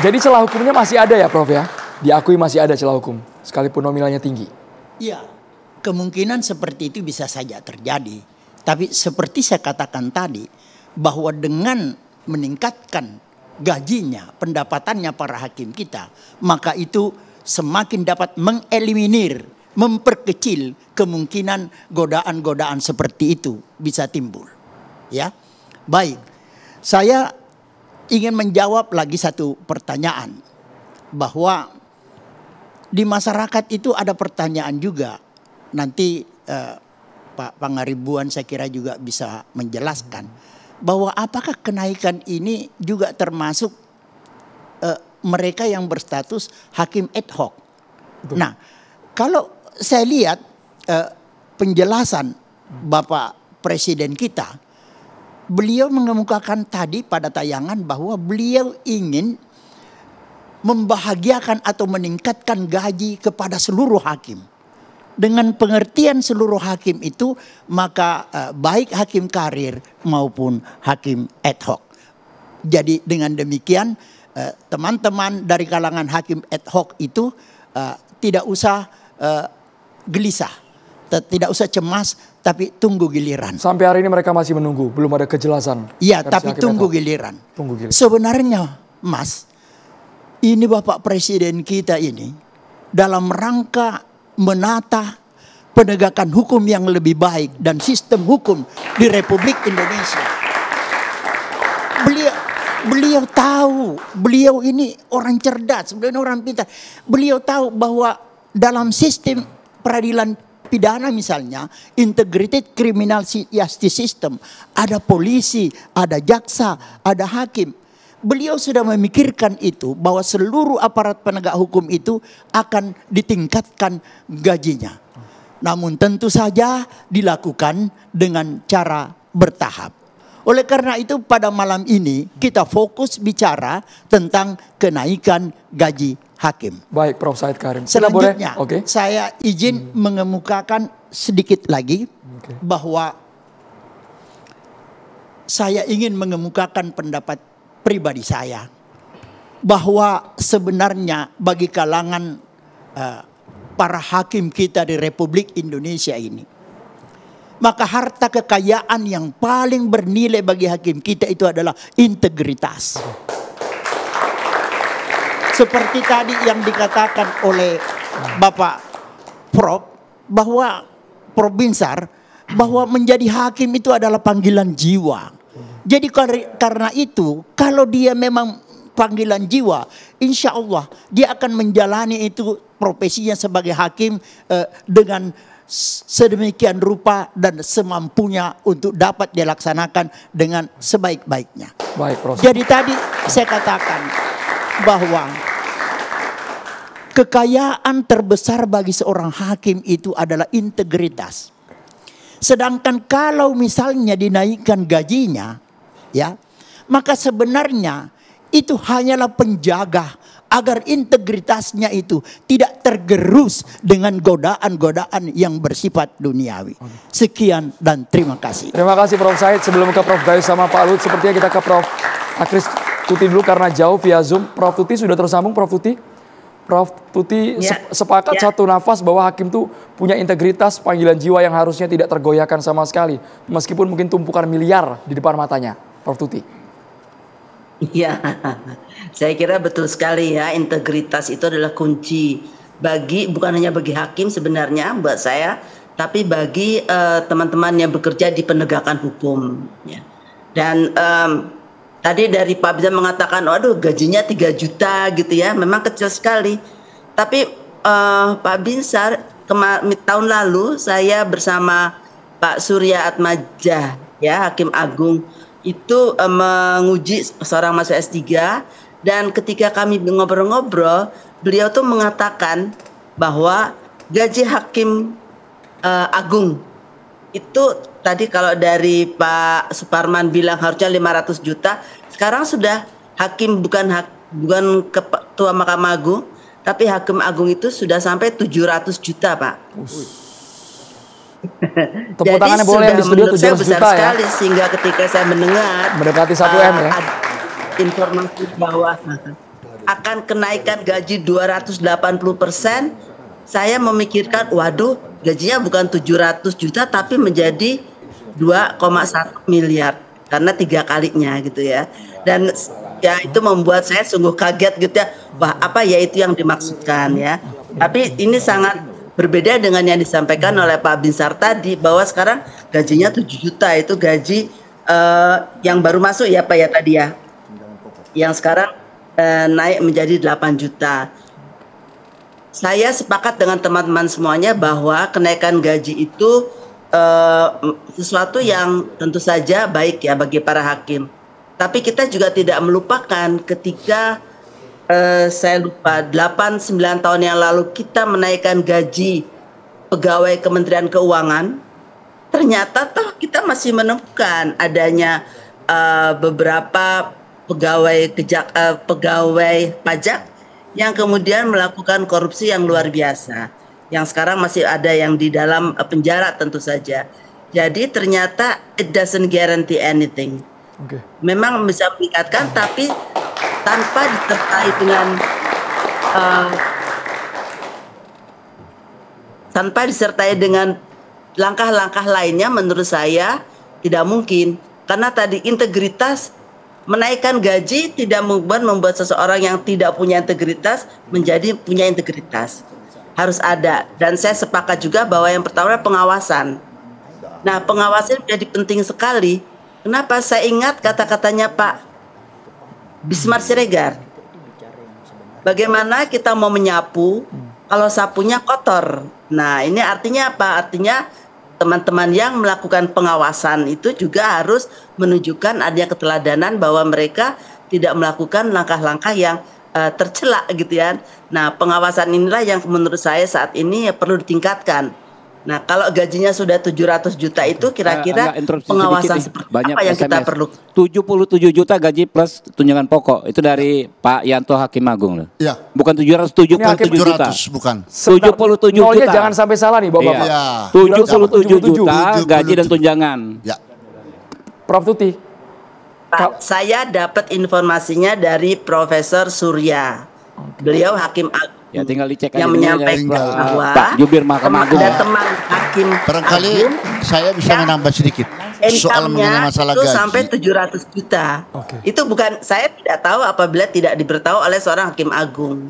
Jadi celah hukumnya masih ada ya Prof ya? Diakui masih ada celah hukum, sekalipun nominalnya tinggi. Iya, kemungkinan seperti itu bisa saja terjadi. Tapi seperti saya katakan tadi, bahwa dengan meningkatkan gajinya, pendapatannya para hakim kita, maka itu semakin dapat mengeliminir, memperkecil kemungkinan godaan-godaan seperti itu bisa timbul. Ya, baik. Saya ingin menjawab lagi satu pertanyaan, bahwa di masyarakat itu ada pertanyaan juga. Nanti Pak Pangaribuan saya kira juga bisa menjelaskan bahwa apakah kenaikan ini juga termasuk mereka yang berstatus hakim ad hoc. Betul. Nah, kalau saya lihat penjelasan Bapak Presiden kita, beliau mengemukakan tadi pada tayangan bahwa beliau ingin membahagiakan atau meningkatkan gaji kepada seluruh hakim. Dengan pengertian seluruh hakim itu, maka baik hakim karir maupun hakim ad hoc. Jadi dengan demikian teman-teman dari kalangan hakim ad hoc itu tidak usah gelisah, tidak usah cemas, tapi tunggu giliran. Sampai hari ini mereka masih menunggu, belum ada kejelasan. Iya, tapi tunggu giliran. Sebenarnya Mas, ini Bapak Presiden kita ini dalam rangka menata penegakan hukum yang lebih baik dan sistem hukum di Republik Indonesia. Beliau tahu, beliau ini orang cerdas, beliau ini orang pintar. Beliau tahu bahwa dalam sistem peradilan pidana misalnya, integrated criminal justice system, ada polisi, ada jaksa, ada hakim. Beliau sudah memikirkan itu, bahwa seluruh aparat penegak hukum itu akan ditingkatkan gajinya. Namun tentu saja dilakukan dengan cara bertahap. Oleh karena itu pada malam ini kita fokus bicara tentang kenaikan gaji hakim. Baik Prof Said Karim. Selanjutnya saya izin mengemukakan sedikit lagi bahwa saya ingin mengemukakan pendapat pribadi saya, bahwa sebenarnya bagi kalangan para hakim kita di Republik Indonesia ini, maka harta kekayaan yang paling bernilai bagi hakim kita itu adalah integritas. Seperti tadi yang dikatakan oleh Bapak Prof, bahwa Prof Binsar, bahwa menjadi hakim itu adalah panggilan jiwa. Jadi karena itu, kalau dia memang panggilan jiwa, insya Allah dia akan menjalani itu profesinya sebagai hakim dengan sedemikian rupa dan semampunya untuk dapat dilaksanakan dengan sebaik-baiknya. Baik, Prof. Jadi tadi saya katakan bahwa kekayaan terbesar bagi seorang hakim itu adalah integritas. Sedangkan kalau misalnya dinaikkan gajinya, ya, maka sebenarnya itu hanyalah penjaga agar integritasnya itu tidak tergerus dengan godaan-godaan yang bersifat duniawi. Sekian dan terima kasih. Terima kasih Prof Said. Sebelum ke Prof Gayus sama Pak Lut, sepertinya kita ke Prof Akris Tuti dulu karena jauh via Zoom. Prof Tuti sudah tersambung, Prof Tuti? Prof Tuti sepakat satu nafas bahwa hakim itu punya integritas, panggilan jiwa yang harusnya tidak tergoyahkan sama sekali. Meskipun mungkin tumpukan miliar di depan matanya. Prof Tuti. Iya, saya kira betul sekali ya, integritas itu adalah kunci bagi, bukan hanya bagi hakim sebenarnya buat saya, tapi bagi teman-teman yang bekerja di penegakan hukum. Ya. Dan tadi dari Pak Binsar mengatakan, waduh gajinya 3 juta gitu ya, memang kecil sekali. Tapi Pak Binsar, tahun lalu saya bersama Pak Surya Atmaja, ya Hakim Agung, itu menguji seorang mahasiswa S3, dan ketika kami ngobrol-ngobrol, beliau tuh mengatakan bahwa gaji Hakim Agung itu tadi kalau dari Pak Suparman bilang harusnya 500 juta, sekarang sudah hakim bukan ketua Mahkamah Agung, tapi Hakim Agung itu sudah sampai 700 juta, Pak. Tepuk tangannya boleh yang di studio 700 juta ya. Sekali, sehingga ketika saya mendengar mendekati 1 M ya. informasi bahwa akan kenaikan gaji 280%, saya memikirkan, waduh, gajinya bukan 700 juta tapi menjadi 2,1 miliar karena 3 kalinya gitu ya. Dan ya itu membuat saya sungguh kaget gitu ya. Wah, apa ya itu yang dimaksudkan ya. Tapi ini sangat berbeda dengan yang disampaikan oleh Pak Binsar tadi bahwa sekarang gajinya 7 juta itu gaji yang baru masuk ya Pak ya tadi ya. Yang sekarang naik menjadi 8 juta. Saya sepakat dengan teman-teman semuanya bahwa kenaikan gaji itu sesuatu yang tentu saja baik ya bagi para hakim. Tapi kita juga tidak melupakan ketika saya lupa 8-9 tahun yang lalu kita menaikkan gaji pegawai Kementerian Keuangan. Ternyata toh kita masih menemukan adanya beberapa pegawai pajak yang kemudian melakukan korupsi yang luar biasa. Yang sekarang masih ada yang di dalam penjara tentu saja. Jadi ternyata it doesn't guarantee anything. Okay. Memang bisa meningkatkan tapi tanpa disertai dengan langkah-langkah lainnya menurut saya tidak mungkin. Karena tadi integritas, menaikkan gaji tidak membuat seseorang yang tidak punya integritas menjadi punya integritas. Harus ada. Dan saya sepakat juga bahwa yang pertama pengawasan. Nah, pengawasan menjadi penting sekali. Kenapa? Saya ingat kata-katanya Pak Bismar Siregar. Bagaimana kita mau menyapu kalau sapunya kotor? Nah, ini artinya apa? Artinya teman-teman yang melakukan pengawasan itu juga harus menunjukkan adanya keteladanan bahwa mereka tidak melakukan langkah-langkah yang tercela gitu ya. Nah, pengawasan inilah yang menurut saya saat ini perlu ditingkatkan. Nah, kalau gajinya sudah 700 juta itu kira-kira pengawasan seperti banyak apa yang SMS. kita perlu? 77 juta gaji plus tunjangan pokok. Itu dari Pak Yanto Hakim Agung loh. Ya. Bukan 777 juta. 700 bukan. 77 Nolnya juta. jangan sampai salah nih Bapak-bapak. Iya. 77 juta 77. gaji dan tunjangan. Ya. Prof Tuti. Pak, saya dapat informasinya dari Profesor Surya. Beliau hakim agung. Ya tinggal dicek aja yang dulu menyampaikan ya. bahwa Pak Jubir Mahkamah Agung. ada teman hakim Barangkali agung saya bisa menambah sedikit soal mengenai income-nya masalah itu gaji. sampai 700 juta. Oke. Itu bukan, saya tidak tahu apabila tidak diberitahu oleh seorang hakim agung.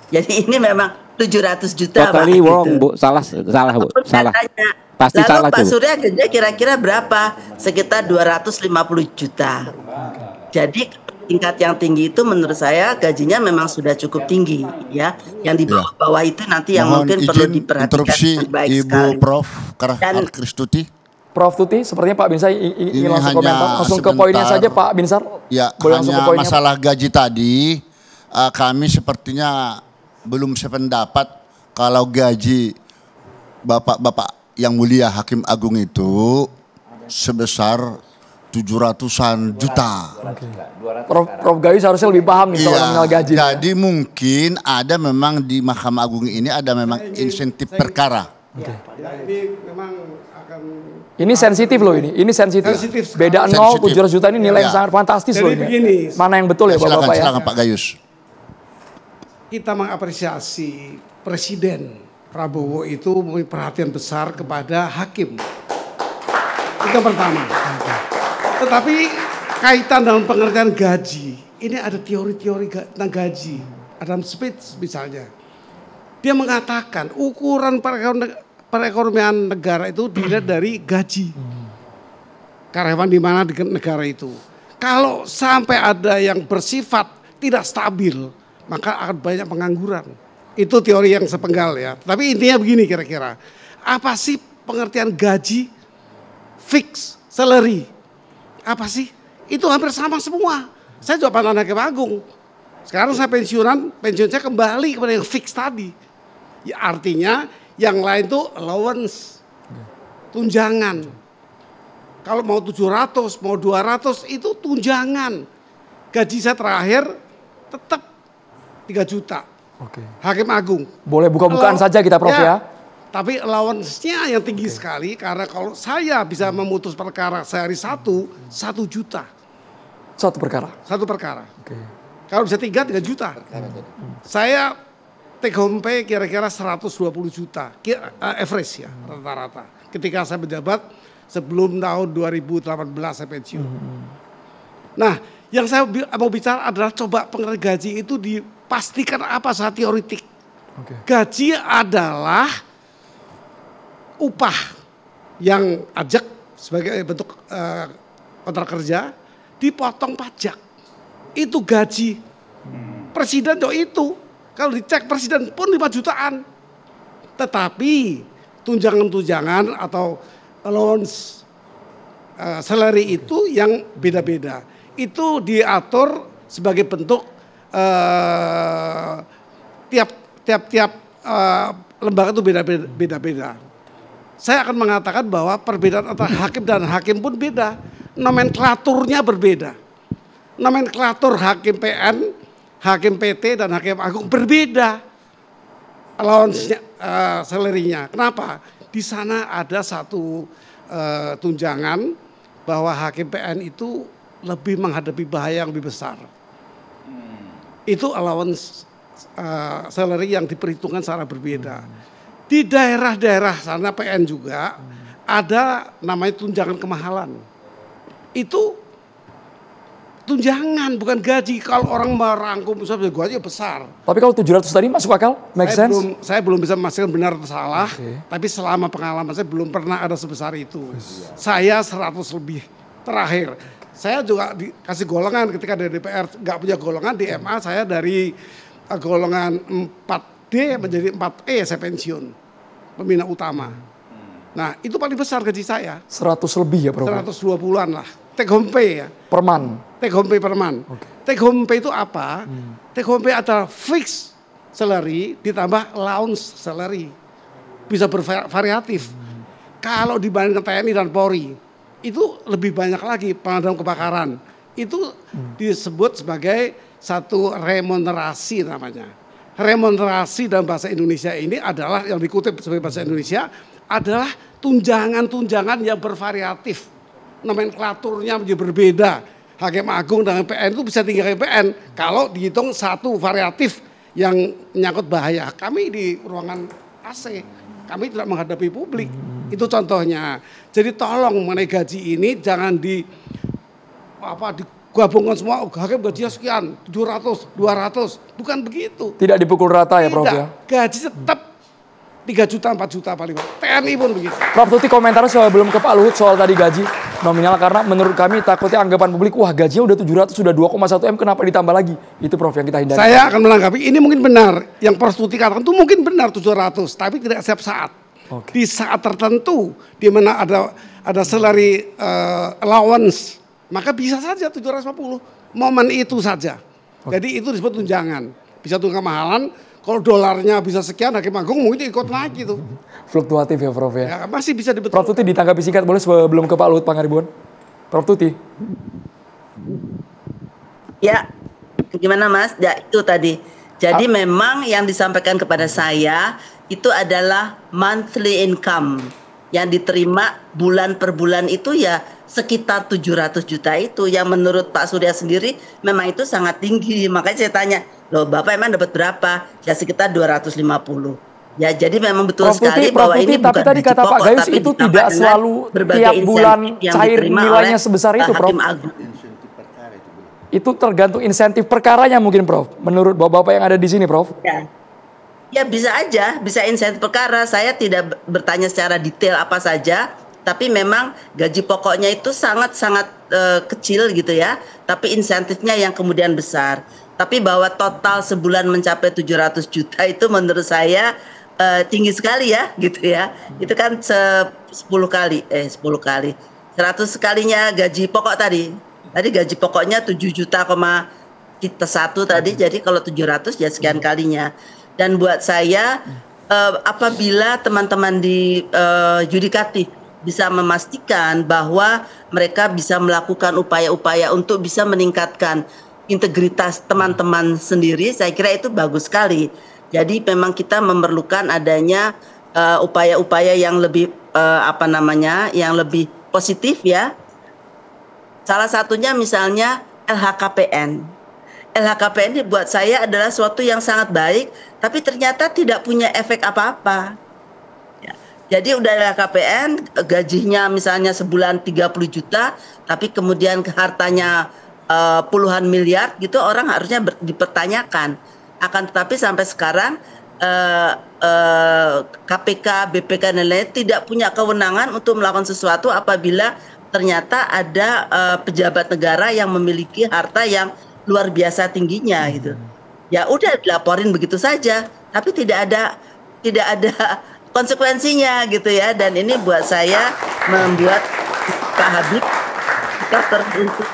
Jadi ini memang 700 juta. Totally Pak, wrong gitu. Bu, salah Bu, Apapun salah. katanya. Pasti Lalu salah Pak tuh. Surya gajinya kira-kira berapa? Sekitar 250 juta. Jadi tingkat yang tinggi itu menurut saya gajinya memang sudah cukup tinggi ya. Yang di bawah-bawah itu nanti yang Mohon mungkin perlu izin diperhatikan interupsi dengan baik Ibu sekali. Prof. Dan- Kristuti. Prof Tuti, sepertinya Pak Binsar ingin Ini langsung hanya komentar. Langsung ke sebentar. poinnya saja Pak Binsar. Ya, Boleh langsung ke hanya poinnya. masalah gaji tadi, kami sepertinya belum sependapat kalau gaji Bapak-bapak yang mulia Hakim Agung itu sebesar 700-an juta. Prof Gayus harusnya lebih paham nih soal nominal gaji. Jadi mungkin ada memang di Mahkamah Agung ini ada memang insentif perkara. Ini memang akan Ini sensitif loh ini sensitif. Sensitif Beda sekali. 0, 700 juta ini nilai yang Ya. sangat fantastis Jadi loh ini. begini. Mana yang betul ya Silakan, Bapak-Bapak ya? silakan Pak Gayus. kita mengapresiasi Presiden Prabowo itu memiliki perhatian besar kepada hakim. Itu yang pertama. Tetapi kaitan dengan pengertian gaji, ini ada teori-teori tentang gaji. Adam Smith misalnya. Dia mengatakan ukuran perekonomian negara itu dilihat dari gaji. Karyawan di mana di negara itu. Kalau sampai ada yang bersifat tidak stabil, maka akan banyak pengangguran. Itu teori yang sepenggal ya. Tapi intinya begini kira-kira. Apa sih pengertian gaji? Fix, salary. Apa sih? Itu hampir sama semua. Saya juga mantan hakim agung. Sekarang saya pensiun saya kembali kepada yang fix tadi. Ya, artinya yang lain tuh allowance, tunjangan. Kalau mau 700, mau 200 itu tunjangan. Gaji saya terakhir tetap 3 juta. Oke. Hakim agung. Boleh buka-bukaan saja kita Prof ya. Tapi allowance-nya yang tinggi sekali karena kalau saya bisa memutus perkara sehari 1 juta. Satu perkara. Satu perkara. Oke. Kalau bisa 3 juta. Saya take home pay kira-kira 120 juta, average ya rata-rata. Ketika saya menjabat sebelum tahun 2018 saya pensiun. Nah, yang saya mau bicara adalah coba pengenai gaji itu dipastikan apa saat teoretik. Gaji adalah upah yang ajak sebagai bentuk kontrak kerja dipotong pajak. Itu gaji. Presiden itu. Kalau dicek presiden pun 5 jutaan. Tetapi tunjangan-tunjangan atau allowance salary itu yang beda-beda. Itu diatur sebagai bentuk tiap lembaga itu beda-beda. Saya akan mengatakan bahwa perbedaan antara hakim dan hakim pun beda. Nomenklaturnya berbeda. Nomenklatur hakim PN, hakim PT, dan hakim agung berbeda. Allowance-nya, salary-nya. Kenapa? Di sana ada satu tunjangan bahwa hakim PN itu lebih menghadapi bahaya yang lebih besar. Itu allowance salary yang diperhitungkan secara berbeda. Di daerah-daerah sana PN juga ada namanya tunjangan kemahalan. Itu tunjangan bukan gaji. Kalau orang merangkum misalnya gaji besar. Tapi kalau 700 tadi masuk akal? Make sense? Saya belum bisa memastikan benar atau salah. Tapi selama pengalaman saya belum pernah ada sebesar itu. Saya 100 lebih terakhir. Saya juga dikasih golongan ketika dari DPR nggak punya golongan di MA, saya dari golongan 4D menjadi 4E saya pensiun. Pembina utama. Nah, itu paling besar gaji saya. 100 lebih ya, Prof? 120-an lah. Take home pay ya. Per month? Take home pay per month. Take home pay itu apa? Take home pay adalah fixed salary ditambah allowance salary. Bisa bervariatif. Kalau dibandingkan TNI dan Polri, itu lebih banyak lagi pemadam kebakaran. Itu disebut sebagai satu remunerasi namanya. Remunerasi dalam bahasa Indonesia ini adalah yang dikutip sebagai bahasa Indonesia adalah tunjangan-tunjangan yang bervariatif. Nomenklaturnya menjadi berbeda. Hakim agung dengan PN itu bisa tinggi PN kalau dihitung satu variatif yang menyangkut bahaya. Kami di ruangan AC, kami tidak menghadapi publik. Itu contohnya. Jadi tolong mengenai gaji ini jangan digabungkan semua, hakim gajinya sekian, 700, 200, bukan begitu. Tidak dipukul rata ya, Prof? Ya? Gaji tetap 3 juta, 4 juta paling banyak. TNI pun begitu. Prof Tuti komentarnya sebelum ke Pak Luhut soal tadi gaji nominal, karena menurut kami takutnya anggapan publik, wah gajinya udah 700, sudah 2,1 M, kenapa ditambah lagi? Itu Prof yang kita hindari. Saya akan menanggapi, ini mungkin benar. Yang Prof Tuti katakan itu mungkin benar 700, tapi tidak setiap saat. Di saat tertentu, di mana ada salary allowance, maka bisa saja 750. Momen itu saja. Jadi itu disebut tunjangan. Bisa tunjangan kemahalan. Kalau dolarnya bisa sekian, hakim agung mungkin ikut naik gitu. Fluktuatif ya, Prof ya. Ya masih bisa dibetulkan. Prof Tuti ditanggapi singkat boleh sebelum ke Pak Luhut Pangaribuan. Prof Tuti. Ya, gimana Mas? Ya itu tadi. Jadi memang yang disampaikan kepada saya itu adalah monthly income yang diterima bulan per bulan itu ya sekitar 700 juta itu, yang menurut Pak Surya sendiri memang itu sangat tinggi. Makanya saya tanya, loh Bapak emang dapat berapa? Ya sekitar 250. Ya jadi memang betul sekali bahwa ini bukan tapi tadi kata Pak Gayus itu tidak selalu tiap bulan cair nilainya sebesar itu, Prof. Itu tergantung insentif perkaranya mungkin, Prof. Menurut Bapak yang ada di sini, Prof. Ya bisa aja, bisa insentif perkara. Saya tidak bertanya secara detail apa saja, tapi memang gaji pokoknya itu sangat-sangat kecil gitu ya. Tapi insentifnya yang kemudian besar. Tapi bahwa total sebulan mencapai 700 juta itu menurut saya tinggi sekali ya gitu ya. Itu kan 10 kali. 100 kalinya gaji pokok tadi. Tadi gaji pokoknya 7 juta, kita satu tadi. Jadi kalau 700 ya sekian kalinya. Dan buat saya apabila teman-teman di yudikatif bisa memastikan bahwa mereka bisa melakukan upaya-upaya untuk bisa meningkatkan integritas teman-teman sendiri, saya kira itu bagus sekali. Jadi memang kita memerlukan adanya upaya-upaya yang lebih yang lebih positif ya. Salah satunya misalnya LHKPN. LHKPN ini buat saya adalah suatu yang sangat baik, tapi ternyata tidak punya efek apa-apa. Ya. Jadi udah LHKPN, gajinya misalnya sebulan 30 juta, tapi kemudian hartanya puluhan miliar gitu, orang harusnya dipertanyakan. Akan tetapi sampai sekarang KPK, BPK dan lain-lain tidak punya kewenangan untuk melakukan sesuatu apabila ternyata ada pejabat negara yang memiliki harta yang luar biasa tingginya gitu. Ya udah dilaporin begitu saja, tapi tidak ada konsekuensinya gitu ya. Dan ini buat saya membuat Pak Habib kita terbentuk.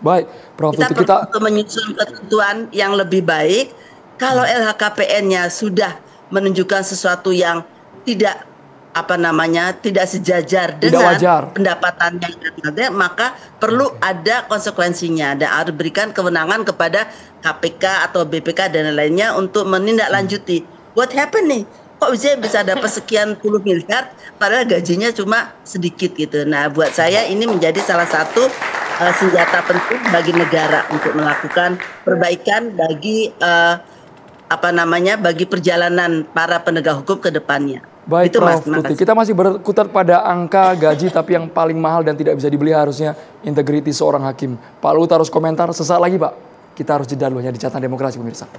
Baik, Prof. Kita perlu menyusun ketentuan yang lebih baik. Kalau LHKPN-nya sudah menunjukkan sesuatu yang tidak tidak sejajar dengan pendapatan yang ada, maka perlu ada konsekuensinya dan harus berikan kewenangan kepada KPK atau BPK dan lainnya untuk menindaklanjuti. What happened nih? Kok bisa dapat sekian puluh miliar padahal gajinya cuma sedikit gitu. Nah, buat saya ini menjadi salah satu senjata penting bagi negara untuk melakukan perbaikan bagi bagi perjalanan para penegak hukum ke depannya. Baik, itu, Prof. Tuti. Kita masih berkutat pada angka gaji, tapi yang paling mahal dan tidak bisa dibeli harusnya integriti seorang hakim. Pak Luhut harus komentar sesaat lagi, Pak. Kita harus jeda dulu ya di Catatan Demokrasi, pemirsa.